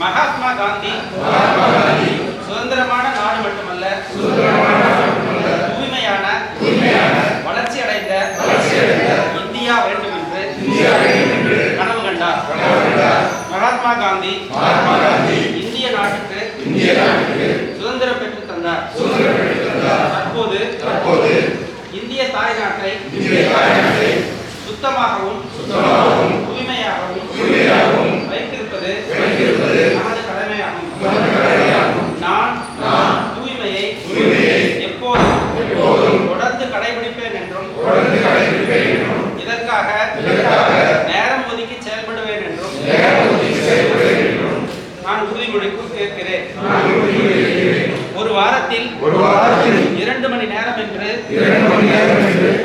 மகாத்மா காந்தி சுதந்திரமான நாடு மட்டுமல்ல, தூய்மையான வளர்ச்சி அடைந்த இந்தியா வேண்டும் என்று கனவு கண்டார். மகாத்மா காந்தி இந்திய நாட்டுக்கு சுதந்திரம் பெற்று தந்தார். தற்போது இந்திய தாய்நாட்டை சுத்தமாகவும் தூய்மையாகவும் வைத்திருப்பது நமது கடமையாகும். நான் தூய்மையை எப்போதும் தொடர்ந்து கடைபிடிப்பேன் என்றும் இதற்காக நேரம் ஒதுக்கி செயல்படுவேன் என்றும் நான் உறுதிமொழி ஏற்கிறேன். ஒரு வாரத்தில் 2 மணி நேரம் என்று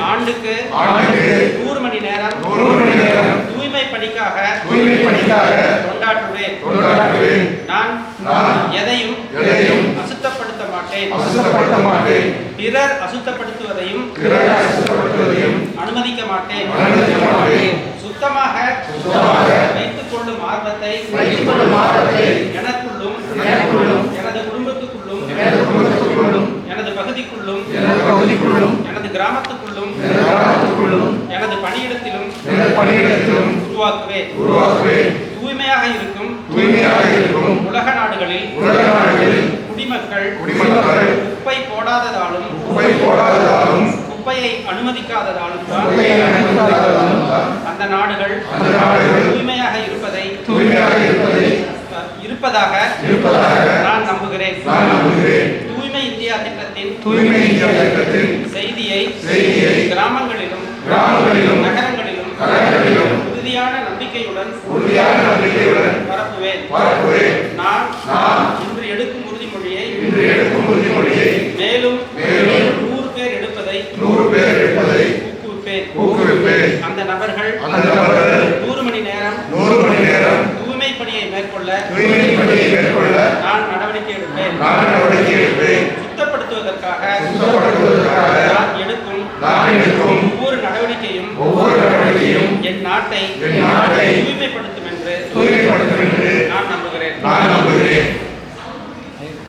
ஆண்டுக்கு 100 மணி நேரம் தூய்மை பணிக்காக கொண்டாடுவேன். நான் எதையும் அசுத்தப்படுத்த மாட்டேன். பிறர் அசுத்தப்படுத்துவதையும் அனுமதிக்க மாட்டேன். சுத்தமாக வைத்துக் கொள்ளும் ஆர்வத்தை எனக்குள்ளும் எனது குடும்பத்துக்குள்ளும் எனது பகுதிக்குள்ளும் எனது கிராமத்துக்குள்ளும் எனது பணியிடத்திலும் உருவாக்குவேன். தூய்மையாக இருக்கும் உலக நாடுகளில் குடிமக்கள் குப்பை போடாததாலும் குப்பையை அனுமதிக்காததாலும் அந்த நாடுகள் தூய்மையாக இருப்பதாக நான் நம்புகிறேன். தூய்மை இந்தியா திட்டத்தின் செய்தியை கிராமங்களிலும் நகரங்களிலும் உறுதியான நம்பிக்கையுடன் பரப்புவேன். நான் இன்று எடுக்கும் உறுதிமொழியை மேலும் 100 பேர் எடுப்பதை ஊக்குவிப்பேன். அந்த நபர்கள் 100 மணி நேரம் தூய்மை பணியை மேற்கொள்ள நான் நடவடிக்கை எடுப்பேன். சுத்தப்படுத்துவதற்காக நான் எடுக்கும் ஒவ்வொரு நடவடிக்கையும் என் நாட்டை தூய்மைப்படுத்த